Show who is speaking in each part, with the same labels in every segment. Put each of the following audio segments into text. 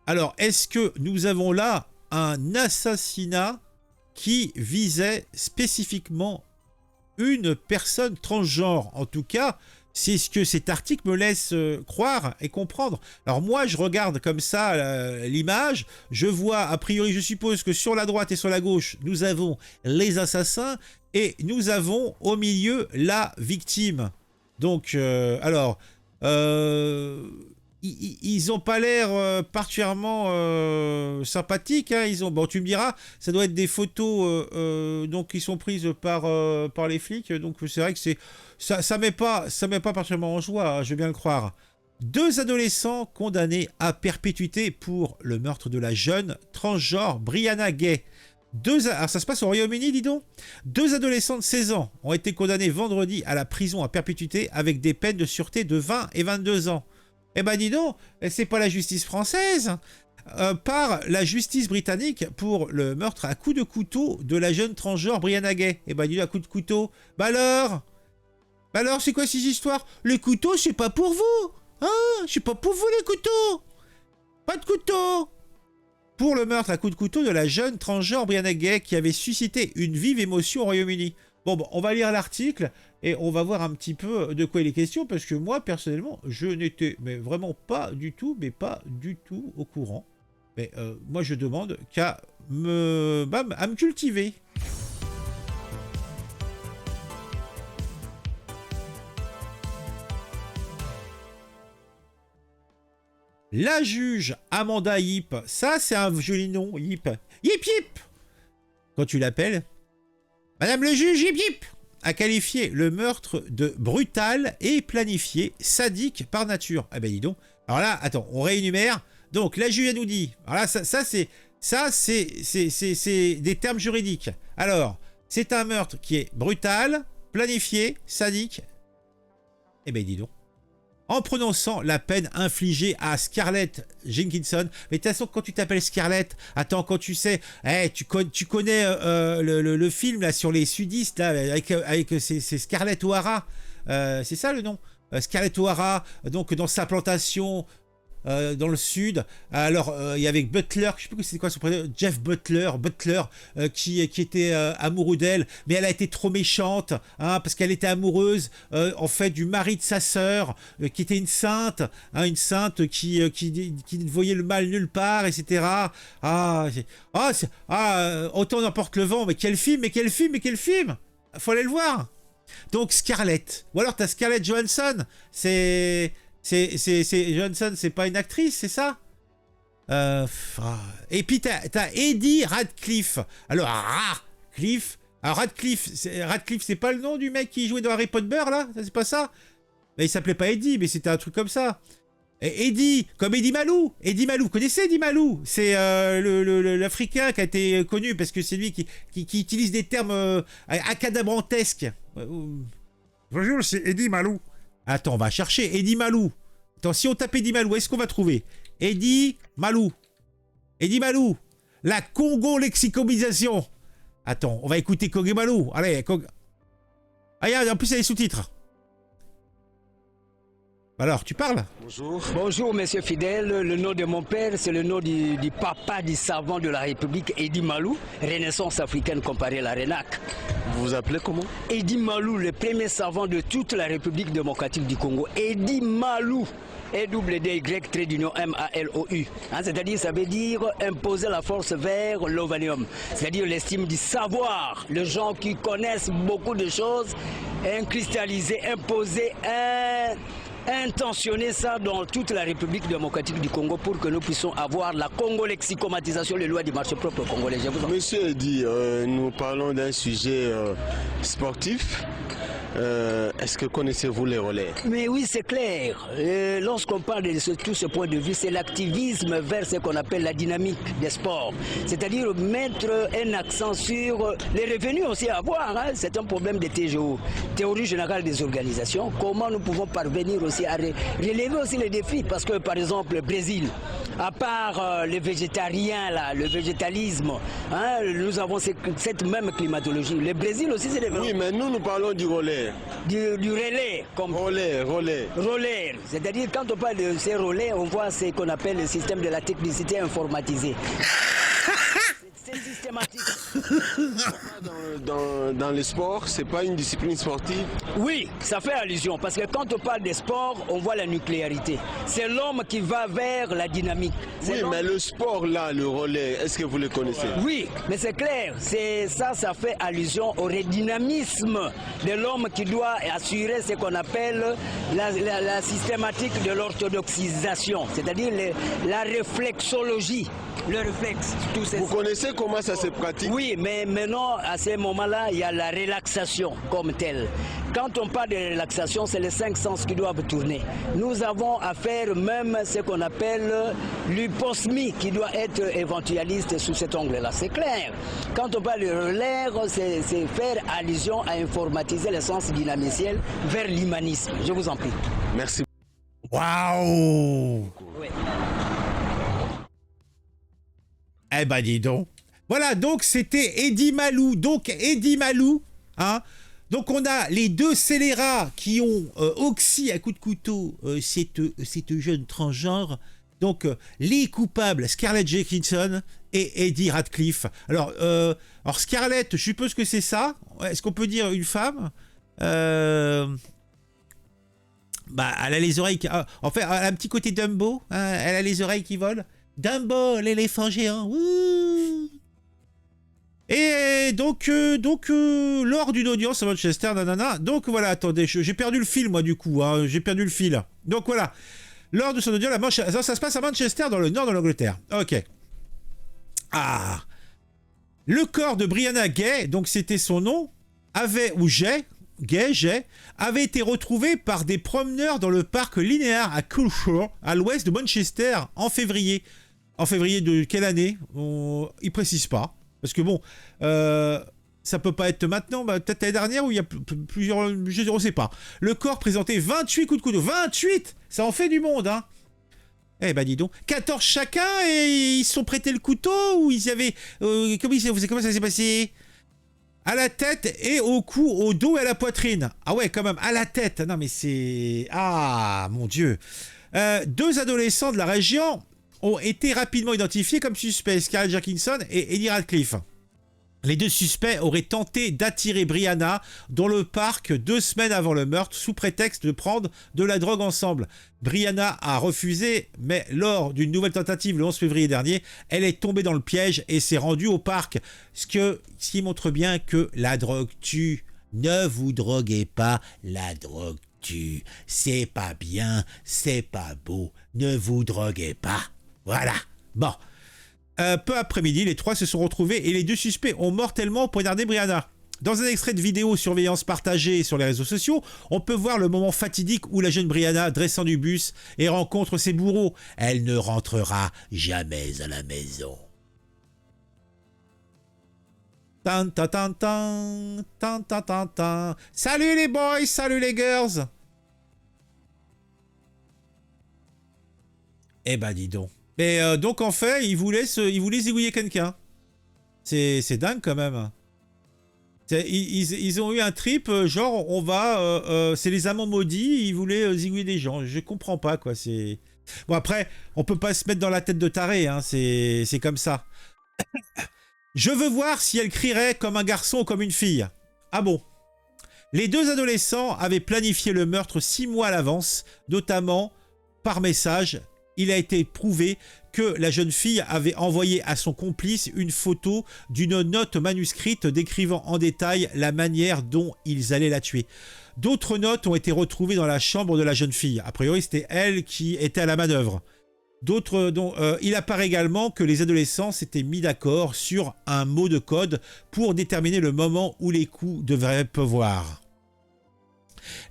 Speaker 1: Alors, est-ce que nous avons là un assassinat qui visait spécifiquement une personne transgenre? En tout cas, c'est ce que cet article me laisse croire et comprendre. Alors moi, je regarde comme ça l'image, je vois, a priori, je suppose que sur la droite et sur la gauche, nous avons les assassins et nous avons au milieu la victime. Donc, alors, ils n'ont pas l'air particulièrement sympathiques. Hein. Bon, tu me diras, ça doit être des photos donc, qui sont prises par les flics. Donc c'est vrai que ça met pas particulièrement en joie, hein, je veux bien le croire. 2 adolescents condamnés à perpétuité pour le meurtre de la jeune transgenre Brianna Ghey. Alors ça se passe au Royaume-Uni, dis donc. 2 adolescents de 16 ans ont été condamnés vendredi à la prison à perpétuité avec des peines de sûreté de 20 et 22 ans. Eh ben dis donc, c'est pas la justice française, par la justice britannique pour le meurtre à coups de couteau de la jeune transgenre Brianna Ghey. Eh ben dis donc, à coups de couteau. Bah alors, c'est quoi ces histoires? Les couteaux, c'est pas pour vous. Hein? C'est pas pour vous les couteaux. Pas de couteau. Pour le meurtre à coups de couteau de la jeune transgenre Brianna Ghey qui avait suscité une vive émotion au Royaume-Uni. Bon, on va lire l'article et on va voir un petit peu de quoi il est question parce que moi, personnellement, je n'étais vraiment pas du tout au courant. Mais moi, je demande à me cultiver. La juge Amanda Yip, ça c'est un joli nom, Yip. Yip Yip. Quand tu l'appelles, Madame le juge Yip Yip a qualifié le meurtre de brutal et planifié, sadique par nature. Ah ben dis donc. Alors là, attends, on réénumère. Donc la juge nous dit, alors là, ça c'est des termes juridiques. Alors, c'est un meurtre qui est brutal, planifié, sadique. Eh ben dis donc. En prononçant la peine infligée à Scarlett Jenkinson. Mais de toute façon, quand tu t'appelles Scarlett, attends, quand tu sais, tu connais le film là sur les sudistes là, avec c'est Scarlett O'Hara, c'est ça le nom, Scarlett O'Hara, donc dans sa plantation dans le sud. Alors il y avait Butler, je sais plus c'est quoi son prénom, Jeff Butler qui était amoureux d'elle, mais elle a été trop méchante, hein, parce qu'elle était amoureuse en fait du mari de sa sœur qui était une sainte, hein, une sainte qui ne voyait le mal nulle part, etc. Autant n'emporte le vent, mais quel film, faut aller le voir. Donc Scarlett, ou alors t'as Scarlett Johansson, Johansson, c'est pas une actrice, c'est ça? Et puis t'as Eddie Radcliffe. Alors Radcliffe, c'est pas le nom du mec qui jouait dans Harry Potter là? C'est pas ça? Mais il s'appelait pas Eddie, mais c'était un truc comme ça. Et Eddie, comme Eddie Malou. Vous connaissez Eddie Malou? C'est l'Africain qui a été connu parce que c'est lui qui utilise des termes acadabrantesques.
Speaker 2: Bonjour, c'est Eddie Malou.
Speaker 1: Attends, on va chercher Eddie Malou. Attends, si on tape Eddie Malou, est-ce qu'on va trouver Eddie Malou. La Congo-lexicomisation. Attends, on va écouter Congo Malou. Allez, Ah, en plus, il y a les sous-titres. Alors, tu parles?
Speaker 3: Bonjour. Bonjour, monsieur Fidèle. Le nom de mon père, c'est le nom du papa du savant de la République, Eddie Malou, Renaissance africaine comparée à la RENAC.
Speaker 4: Vous vous appelez comment?
Speaker 3: Eddie Malou, le premier savant de toute la République démocratique du Congo. Eddie Malou. EWDY-MALOU. C'est-à-dire, ça veut dire imposer la force vers l'ovanium. C'est-à-dire l'estime du savoir. Les gens qui connaissent beaucoup de choses, cristalliser, imposer, intentionner ça dans toute la République démocratique du Congo pour que nous puissions avoir la Congo-lexicomatisation, les lois du marché propre congolais.
Speaker 4: Monsieur Eddy, nous parlons d'un sujet sportif. Est-ce que connaissez-vous les relais?
Speaker 3: Mais oui, c'est clair. Lorsqu'on parle de tout ce point de vue, c'est l'activisme vers ce qu'on appelle la dynamique des sports. C'est-à-dire mettre un accent sur les revenus aussi à avoir. Hein. C'est un problème de TGO, théorie générale des organisations. Comment nous pouvons parvenir aussi à relever aussi les défis? Parce que, par exemple, le Brésil, à part les végétariens, là, le végétalisme, hein, nous avons cette même climatologie. Le Brésil aussi, c'est des...
Speaker 4: Oui, mais nous parlons du relais. relais.
Speaker 3: du relais, comme
Speaker 4: Relais.
Speaker 3: relais. C'est-à-dire, quand on parle de ces relais, on voit ce qu'on appelle le système de la technicité informatisée. C'est systématique.
Speaker 4: Dans le sport, c'est pas une discipline sportive.
Speaker 3: Oui, ça fait allusion, parce que quand on parle des sports, on voit la nucléarité. C'est l'homme qui va vers la dynamique.
Speaker 4: Oui, mais le sport là, le relais, est-ce que vous le connaissez?
Speaker 3: Oui, mais c'est clair, ça fait allusion au redynamisme de l'homme qui doit assurer ce qu'on appelle la systématique de l'orthodoxisation, c'est-à-dire la réflexologie, le réflexe.
Speaker 4: Vous connaissez comment ça se pratique?
Speaker 3: Oui, mais maintenant, à ce moment-là, il y a la relaxation comme telle. Quand on parle de relaxation, c'est les 5 sens qui doivent tourner. Nous avons à faire même ce qu'on appelle l'hyposmie, qui doit être éventualiste sous cet angle-là. C'est clair. Quand on parle de l'air, c'est faire allusion à informatiser les sens dynamiciels vers l'humanisme. Je vous en prie.
Speaker 4: Merci.
Speaker 1: Waouh!
Speaker 3: Oui.
Speaker 1: Eh ben dis donc. Voilà, donc c'était Eddie Malou. Donc Eddie Malou, hein. Donc on a les deux scélérats qui ont oxy à coups de couteau cette jeune transgenre. Donc les coupables, Scarlett Johansson et Eddie Radcliffe. Alors Scarlett, je suppose que c'est ça. Est-ce qu'on peut dire une femme? Bah, elle a les oreilles... En fait, elle a un petit côté Dumbo. Hein, elle a les oreilles qui volent. Dumbo, l'éléphant géant. Ouh. Et donc lors d'une audience à Manchester, nanana. Donc voilà, attendez, j'ai perdu le fil, moi, du coup. Hein, j'ai perdu le fil. Donc voilà. Lors de son audience, ça se passe à Manchester, dans le nord de l'Angleterre. Ok. Ah. Le corps de Brianna Ghey, donc c'était son nom, avait été retrouvé par des promeneurs dans le parc linéaire à Culshaw, à l'ouest de Manchester, en février. En février de quelle année? Il précise pas. Parce que bon, ça peut pas être maintenant, bah, peut-être l'année dernière où il y a plusieurs... Je ne sais pas. Le corps présentait 28 coups de couteau. 28! Ça en fait du monde, hein. Eh ben dis donc. 14 chacun et ils se sont prêtés le couteau ou ils avaient... comment ça s'est passé? À la tête et au cou, au dos et à la poitrine. Ah ouais, quand même, à la tête. Non mais c'est... Ah, mon Dieu. 2 adolescents de la région ont été rapidement identifiés comme suspects, Scarlett Johansson et Eddie Radcliffe. Les 2 suspects auraient tenté d'attirer Brianna dans le parc 2 semaines avant le meurtre sous prétexte de prendre de la drogue ensemble. Brianna a refusé, mais lors d'une nouvelle tentative le 11 février dernier, elle est tombée dans le piège et s'est rendue au parc. Ce qui montre bien que la drogue tue. Ne vous droguez pas, la drogue tue. C'est pas bien, c'est pas beau. Ne vous droguez pas. Voilà. Bon. Peu après-midi, les 3 se sont retrouvés et les 2 suspects ont mortellement poignardé Brianna. Dans un extrait de vidéo surveillance partagée sur les réseaux sociaux, on peut voir le moment fatidique où la jeune Brianna descend du bus et rencontre ses bourreaux. Elle ne rentrera jamais à la maison. Tan, tan, tan, tan, tan, tan, tan, tan. Salut les boys, salut les girls. Eh ben dis donc. Mais donc en fait, ils voulaient zigouiller quelqu'un. C'est dingue quand même. Ils ont eu un trip, genre on va... c'est les amants maudits, ils voulaient zigouiller des gens. Je comprends pas quoi. C'est... Bon après, on peut pas se mettre dans la tête de taré, hein, c'est comme ça. Je veux voir si elle crierait comme un garçon ou comme une fille. Ah bon? Les 2 adolescents avaient planifié le meurtre 6 mois à l'avance, notamment par message. Il a été prouvé que la jeune fille avait envoyé à son complice une photo d'une note manuscrite décrivant en détail la manière dont ils allaient la tuer. D'autres notes ont été retrouvées dans la chambre de la jeune fille. A priori, c'était elle qui était à la manœuvre. Il apparaît également que les adolescents s'étaient mis d'accord sur un mot de code pour déterminer le moment où les coups devraient pleuvoir.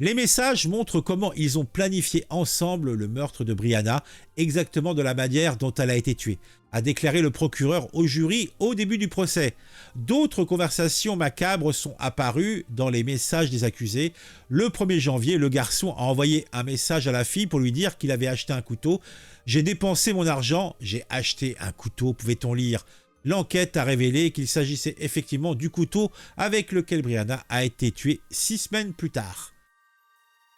Speaker 1: Les messages montrent comment ils ont planifié ensemble le meurtre de Brianna, exactement de la manière dont elle a été tuée, a déclaré le procureur au jury au début du procès. D'autres conversations macabres sont apparues dans les messages des accusés. Le 1er janvier, le garçon a envoyé un message à la fille pour lui dire qu'il avait acheté un couteau. « J'ai dépensé mon argent, j'ai acheté un couteau », pouvait-on lire. L'enquête a révélé qu'il s'agissait effectivement du couteau avec lequel Brianna a été tuée 6 semaines plus tard.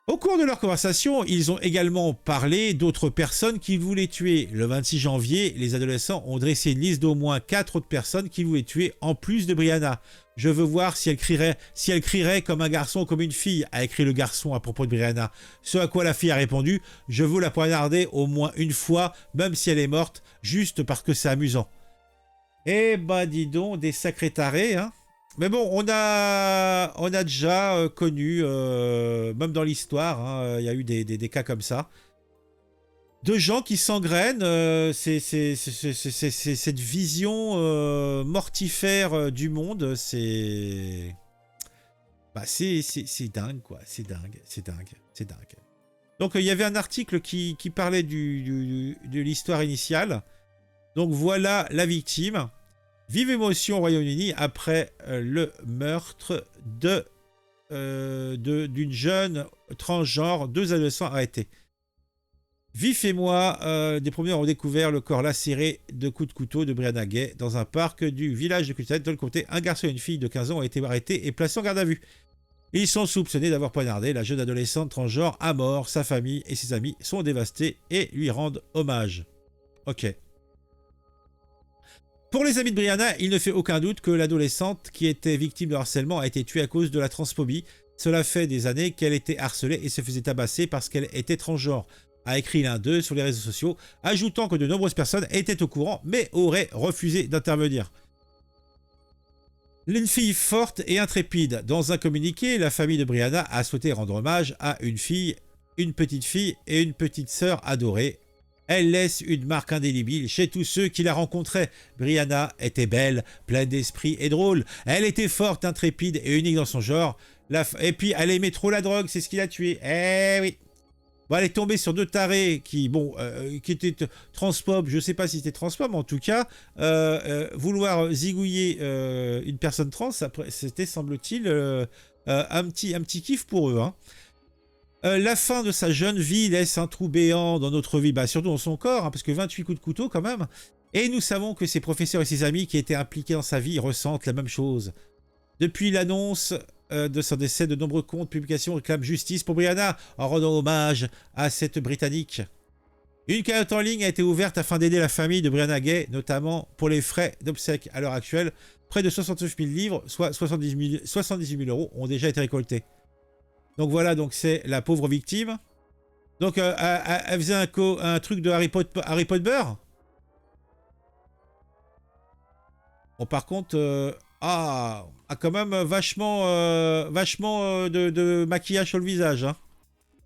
Speaker 1: Au cours de leur conversation, ils ont également parlé d'autres personnes qu'ils voulaient tuer. Le 26 janvier, les adolescents ont dressé une liste d'au moins 4 autres personnes qu'ils voulaient tuer en plus de Brianna. Je veux voir si elle crierait comme un garçon ou comme une fille, a écrit le garçon à propos de Brianna. Ce à quoi la fille a répondu « Je veux la poignarder au moins une fois, même si elle est morte, juste parce que c'est amusant. » Eh ben dis donc, des sacrés tarés, hein. Mais bon, on a déjà connu, même dans l'histoire, hein, il y a eu des cas comme ça, de gens qui s'engrènent, c'est cette vision mortifère du monde, c'est dingue, quoi, c'est dingue. Donc il y avait un article qui parlait de l'histoire initiale. Donc voilà la victime. Vive émotion au Royaume-Uni après le meurtre d'une jeune transgenre, 2 adolescents arrêtés. Vif et moi, des premiers ont découvert le corps lacéré de coups de couteau de Brianna Ghey dans un parc du village de Cultette, dans le comté. Un garçon et une fille de 15 ans ont été arrêtés et placés en garde à vue. Ils sont soupçonnés d'avoir poignardé la jeune adolescente transgenre à mort. Sa famille et ses amis sont dévastés et lui rendent hommage. Ok. Pour les amis de Brianna, il ne fait aucun doute que l'adolescente qui était victime de harcèlement a été tuée à cause de la transphobie. Cela fait des années qu'elle était harcelée et se faisait tabasser parce qu'elle était transgenre, a écrit l'un d'eux sur les réseaux sociaux, ajoutant que de nombreuses personnes étaient au courant mais auraient refusé d'intervenir. Une fille forte et intrépide. Dans un communiqué, la famille de Brianna a souhaité rendre hommage à une fille, une petite fille et une petite sœur adorée. Elle laisse une marque indélébile chez tous ceux qui la rencontraient. Brianna était belle, pleine d'esprit et drôle. Elle était forte, intrépide et unique dans son genre. Et puis, elle aimait trop la drogue, c'est ce qui l'a tuée. Eh oui. Bon, elle est tombée sur 2 tarés qui étaient transphobes. Je ne sais pas si c'était transphobe, mais en tout cas, vouloir zigouiller une personne trans, c'était, semble-t-il, un petit kiff pour eux, hein. La fin de sa jeune vie laisse un trou béant dans notre vie, surtout dans son corps, hein, parce que 28 coups de couteau quand même. Et nous savons que ses professeurs et ses amis qui étaient impliqués dans sa vie ressentent la même chose. Depuis l'annonce de son décès, de nombreux comptes, publications réclament justice pour Brianna en rendant hommage à cette Britannique. Une cagnotte en ligne a été ouverte afin d'aider la famille de Brianna Ghey, notamment pour les frais d'obsèques. À l'heure actuelle, près de 69 000 livres, soit 78 000 euros, ont déjà été récoltés. Donc voilà, donc c'est la pauvre victime. Donc elle faisait un truc de Harry Potter. Bon, par contre, quand même vachement de maquillage sur le visage, hein.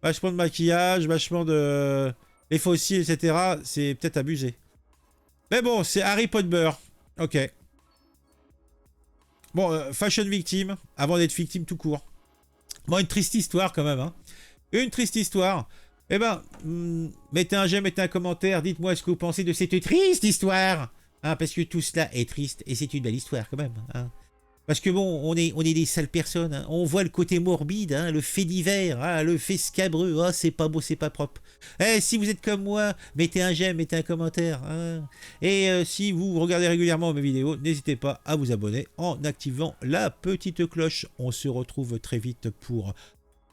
Speaker 1: Vachement de maquillage, vachement de... les fossiles, etc. C'est peut-être abusé. Mais bon, c'est Harry Potter. Ok. Bon, fashion victime, avant d'être victime tout court. Bon, une triste histoire quand même, hein. Une triste histoire. Eh ben, mettez un j'aime, mettez un commentaire, dites-moi ce que vous pensez de cette triste histoire. Hein, parce que tout cela est triste et c'est une belle histoire quand même, hein. Parce que bon, on est des sales personnes, hein. On voit le côté morbide, hein, le fait divers, hein, le fait scabreux. Ah, c'est pas beau, c'est pas propre. Si vous êtes comme moi, mettez un j'aime, mettez un commentaire, hein. Et si vous regardez régulièrement mes vidéos, n'hésitez pas à vous abonner en activant la petite cloche. On se retrouve très vite pour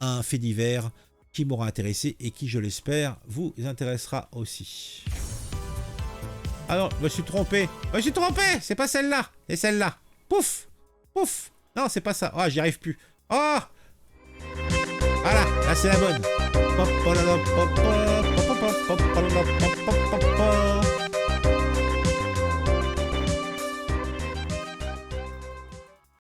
Speaker 1: un fait divers qui m'aura intéressé et qui, je l'espère, vous intéressera aussi. Ah non, je me suis trompé. C'est pas celle-là. C'est celle-là. Pouf. Pouf. Non, c'est pas ça. Ah, j'y arrive plus. Oh. Voilà, là c'est la bonne.